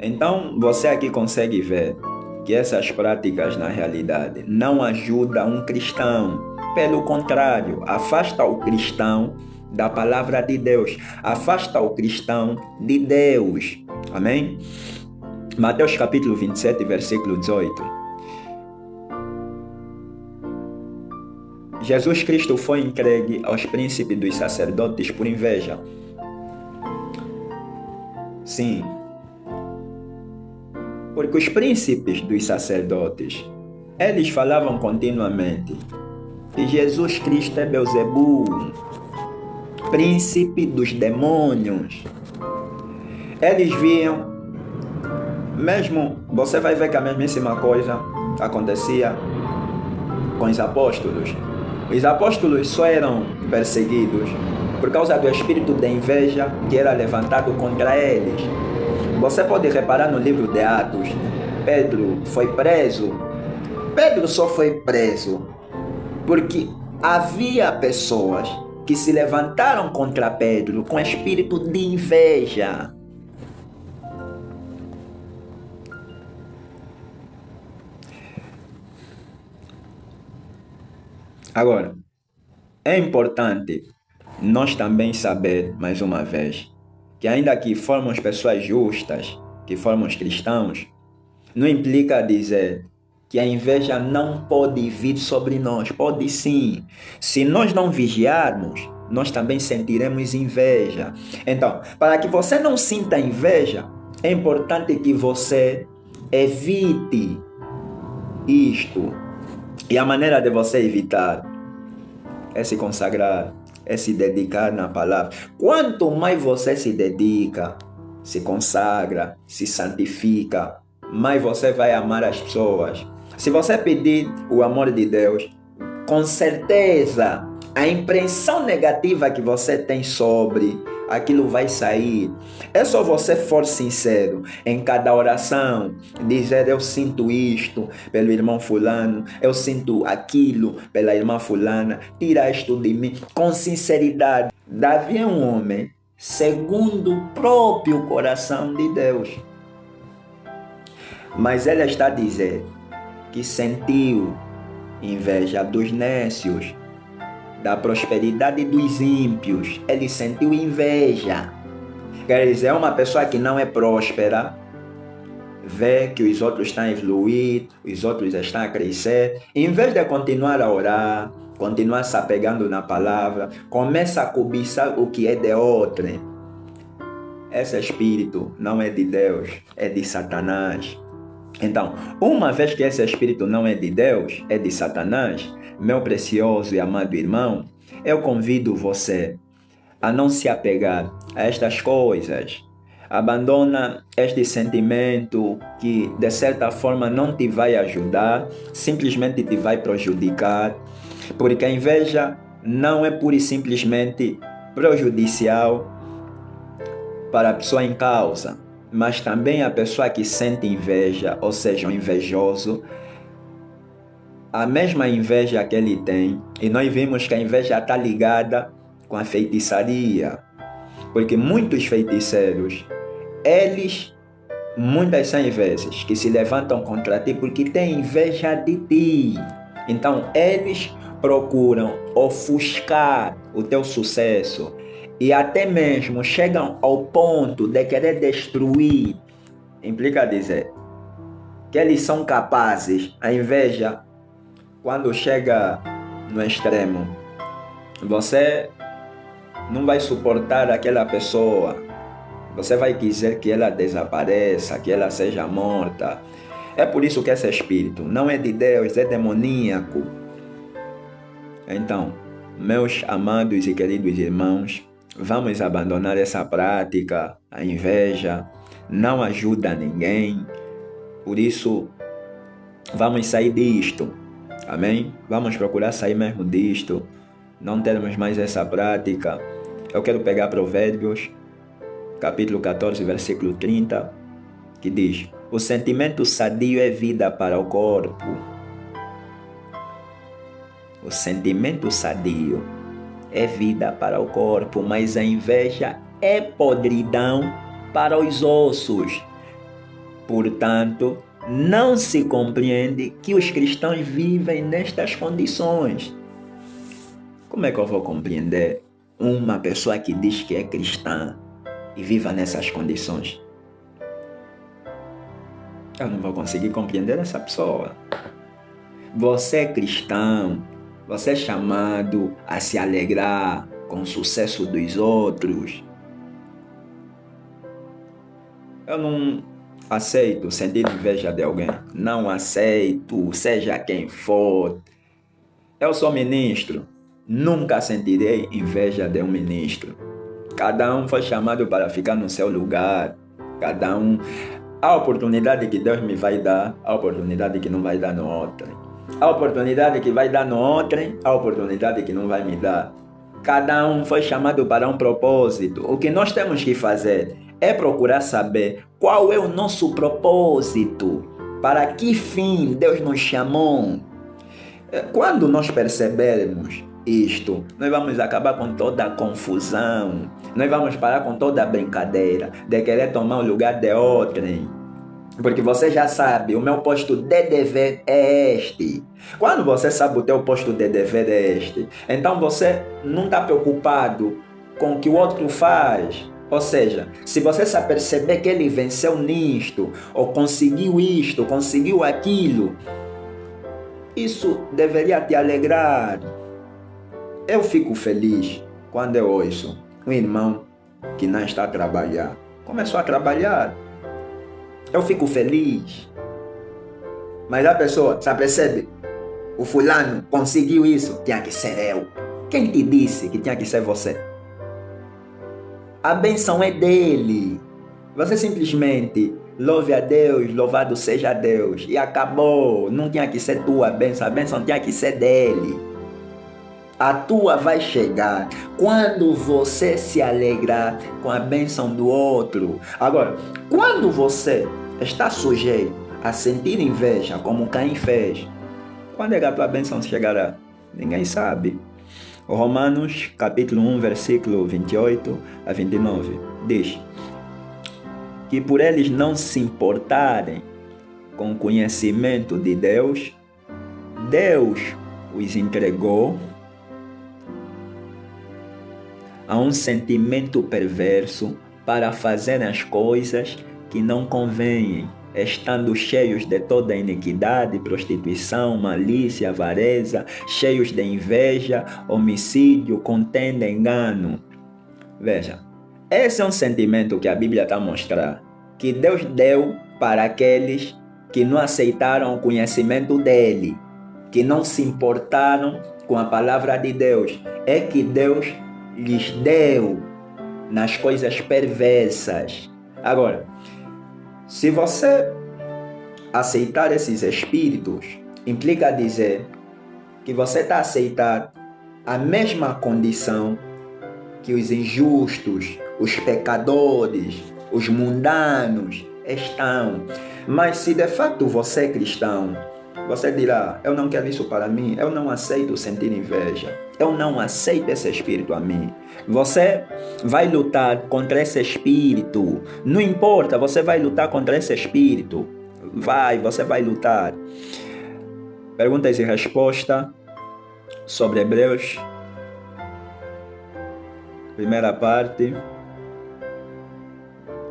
Então você aqui consegue ver que essas práticas na realidade não ajudam um cristão. Pelo contrário, afasta o cristão da palavra de Deus, afasta o cristão de Deus. Amém? Mateus capítulo 27, versículo 18. Jesus Cristo foi entregue aos príncipes dos sacerdotes por inveja. Sim, porque os príncipes dos sacerdotes, eles falavam continuamente que Jesus Cristo é Belzebu, príncipe dos demônios. Eles viam, mesmo, você vai ver que a mesmíssima coisa acontecia com os apóstolos. Os apóstolos só eram perseguidos por causa do espírito de inveja que era levantado contra eles. Você pode reparar no livro de Atos, Pedro foi preso. Pedro só foi preso porque havia pessoas que se levantaram contra Pedro com espírito de inveja. Agora, é importante nós também saber, mais uma vez, que ainda que formos pessoas justas, que formos cristãos, não implica dizer que a inveja não pode vir sobre nós. Pode sim. Se nós não vigiarmos, nós também sentiremos inveja. Então, para que você não sinta inveja, é importante que você evite isto. E a maneira de você evitar é se consagrar, é se dedicar na palavra. Quanto mais você se dedica, se consagra, se santifica, mais você vai amar as pessoas. Se você pedir o amor de Deus, com certeza a impressão negativa que você tem sobre aquilo vai sair. É só você for sincero em cada oração, dizer: eu sinto isto pelo irmão fulano, eu sinto aquilo pela irmã fulana, tira isto de mim, com sinceridade. Davi é um homem segundo o próprio coração de Deus, mas ele está a dizer que sentiu inveja dos nécios, da prosperidade dos ímpios. Ele sentiu inveja. Quer dizer, uma pessoa que não é próspera, vê que os outros estão a evoluir, os outros estão a crescer, em vez de continuar a orar, continuar se apegando na palavra, começa a cobiçar o que é de outrem. Esse espírito não é de Deus, é de Satanás. Então, uma vez que esse espírito não é de Deus, é de Satanás, meu precioso e amado irmão, eu convido você a não se apegar a estas coisas. Abandona este sentimento que de certa forma não te vai ajudar, simplesmente te vai prejudicar, porque a inveja não é pura e simplesmente prejudicial, para a pessoa em causa, mas também a pessoa que sente inveja, ou seja, o invejoso, a mesma inveja que ele tem, e nós vimos que a inveja está ligada com a feitiçaria, porque muitos feiticeiros, eles muitas são vezes que se levantam contra ti porque têm inveja de ti. Então eles procuram ofuscar o teu sucesso e até mesmo chegam ao ponto de querer destruir. Implica dizer que eles são capazes, a inveja, quando chega no extremo, você não vai suportar aquela pessoa. Você vai dizer que ela desapareça, que ela seja morta. É por isso que esse espírito não é de Deus, é demoníaco. Então, meus amados e queridos irmãos, vamos abandonar essa prática. A inveja não ajuda ninguém. Por isso, vamos sair disto. Amém? Vamos procurar sair mesmo disto. Não termos mais essa prática. Eu quero pegar Provérbios, capítulo 14, versículo 30, que diz: o sentimento sadio é vida para o corpo. O sentimento sadio é vida para o corpo, mas a inveja é podridão para os ossos. Portanto, não se compreende que os cristãos vivem nestas condições. Como é que eu vou compreender uma pessoa que diz que é cristã e viva nessas condições? Eu não vou conseguir compreender essa pessoa. Você é cristão, você é chamado a se alegrar com o sucesso dos outros. Eu não aceito sentir inveja de alguém. Não aceito, seja quem for. Eu sou ministro. Nunca sentirei inveja de um ministro. Cada um foi chamado para ficar no seu lugar. Cada um. A oportunidade que Deus me vai dar, a oportunidade que não vai dar no outro. A oportunidade que vai dar no outro, a oportunidade que não vai me dar. Cada um foi chamado para um propósito. O que nós temos que fazer é procurar saber qual é o nosso propósito. Para que fim Deus nos chamou. Quando nós percebermos isto, nós vamos acabar com toda a confusão. Nós vamos parar com toda a brincadeira de querer tomar o lugar de outrem. Porque você já sabe, o meu posto de dever é este. Quando você sabe o teu posto de dever é este, então você não está preocupado com o que o outro faz. Ou seja, se você se aperceber que ele venceu nisto, ou conseguiu isto, conseguiu aquilo, isso deveria te alegrar. Eu fico feliz quando eu ouço um irmão que não está a trabalhar, começou a trabalhar. Eu fico feliz. Mas a pessoa, você percebe? O fulano conseguiu isso, tinha que ser eu. Quem te disse que tinha que ser você? A bênção é dele. Você simplesmente louve a Deus, louvado seja Deus. E acabou. Não tinha que ser tua bênção, a bênção tinha que ser dele. A tua vai chegar quando você se alegrar com a bênção do outro. Agora, quando você está sujeito a sentir inveja, como Caim fez, quando é que a tua bênção chegará? Ninguém sabe. Romanos, capítulo 1, versículo 28 a 29, diz que por eles não se importarem com o conhecimento de Deus, Deus os entregou a um sentimento perverso para fazerem as coisas que não convêm, estando cheios de toda iniquidade, prostituição, malícia, avareza, cheios de inveja, homicídio, contenda, engano. Veja, esse é um sentimento que a Bíblia está a mostrar, que Deus deu para aqueles que não aceitaram o conhecimento dele, que não se importaram com a palavra de Deus. É que Deus lhes deu nas coisas perversas. Agora, se você aceitar esses espíritos, implica dizer que você está a aceitar a mesma condição que os injustos, os pecadores, os mundanos estão. Mas se de fato você é cristão, você dirá, eu não quero isso para mim, eu não aceito sentir inveja, eu não aceito esse espírito a mim. Você vai lutar contra esse espírito, não importa, você vai lutar contra esse espírito. Você vai lutar. Perguntas e respostas sobre Hebreus, primeira parte,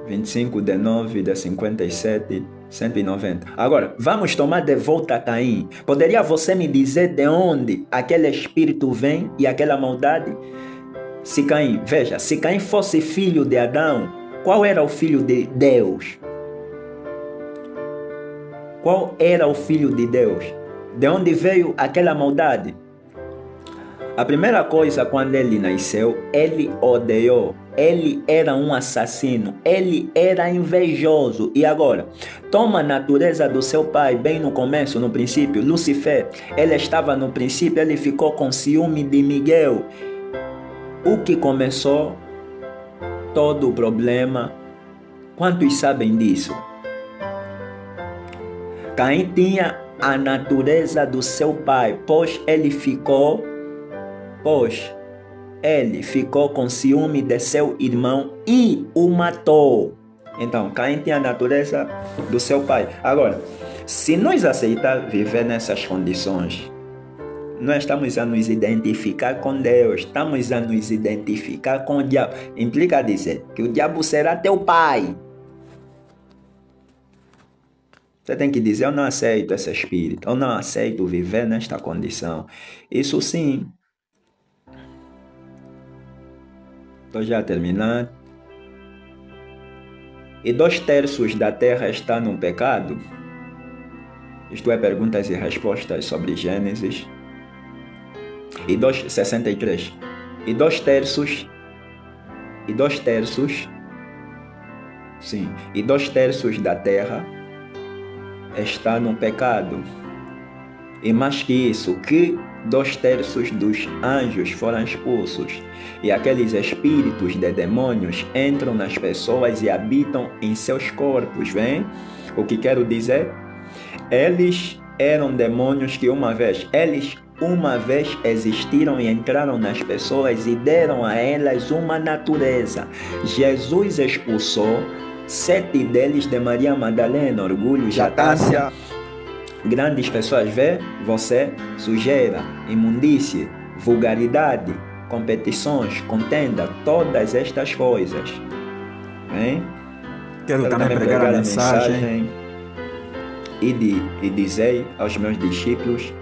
25, 19, 57, 190. Agora, vamos tomar de volta Caim. Poderia você me dizer de onde aquele espírito vem e aquela maldade? Se Caim fosse filho de Adão, qual era o filho de Deus? Qual era o filho de Deus? De onde veio aquela maldade? A primeira coisa, quando ele nasceu, ele odiou. Ele era um assassino. Ele era invejoso. E agora, toma a natureza do seu pai, bem no começo, no princípio. Lucifer, ele estava no princípio, ele ficou com ciúme de Miguel. O que começou todo o problema? Quantos sabem disso? Caim tinha a natureza do seu pai, pois ele ficou com ciúme de seu irmão e o matou. Então, Caim tinha a natureza do seu pai. Agora, se nós aceitarmos viver nessas condições, nós estamos a nos identificar com Deus, estamos a nos identificar com o diabo. Implica dizer que o diabo será teu pai. Você tem que dizer, eu não aceito esse espírito, eu não aceito viver nesta condição. Isso sim. Estou já terminando. E 2/3 da terra está no pecado? Isto é, perguntas e respostas sobre Gênesis. 63. E 2/3. Sim. E 2/3 da terra está no pecado. E mais que isso, que 2/3 dos anjos foram expulsos. E aqueles espíritos de demônios entram nas pessoas e habitam em seus corpos, vem? O que quero dizer? Eles eram demônios que uma vez existiram e entraram nas pessoas e deram a elas uma natureza. Jesus expulsou 7 deles de Maria Madalena, orgulho, jactáncia. Grandes pessoas vê você, sujeira, imundície, vulgaridade, competições, contenda, todas estas coisas. Hein? Quero também pregar a mensagem. E dizei aos meus discípulos.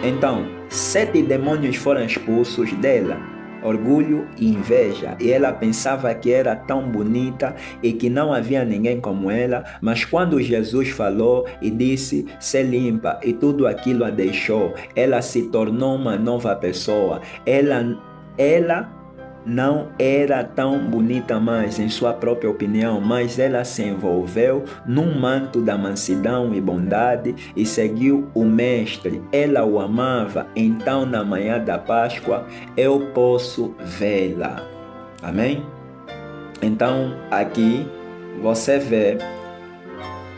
Então, 7 demônios foram expulsos dela. Orgulho e inveja. E ela pensava que era tão bonita e que não havia ninguém como ela. Mas quando Jesus falou e disse, se limpa, e tudo aquilo a deixou, ela se tornou uma nova pessoa. Ela não era tão bonita mais, em sua própria opinião, mas ela se envolveu num manto da mansidão e bondade e seguiu o Mestre. Ela o amava, então na manhã da Páscoa eu posso vê-la. Amém? Então aqui você vê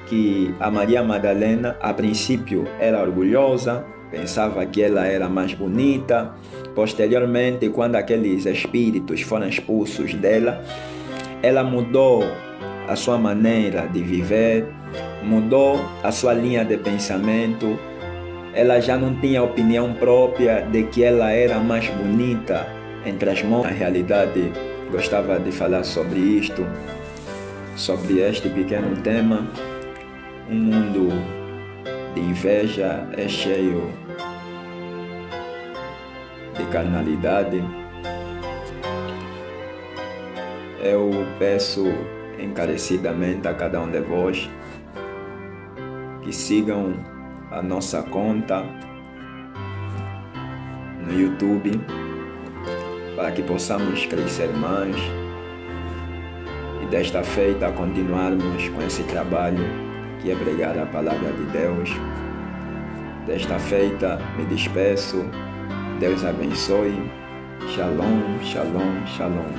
que a Maria Madalena a princípio era orgulhosa, pensava que ela era mais bonita. Posteriormente, quando aqueles espíritos foram expulsos dela, ela mudou a sua maneira de viver, mudou a sua linha de pensamento. Ela já não tinha opinião própria de que ela era mais bonita entre as mãos. Na realidade, gostava de falar sobre isto, sobre este pequeno tema. Um mundo de inveja é cheio de carnalidade. Eu peço encarecidamente a cada um de vós que sigam a nossa conta no YouTube para que possamos crescer mais e desta feita continuarmos com esse trabalho que é pregar a palavra de Deus. Desta feita me despeço. Deus abençoe. Shalom, shalom, shalom.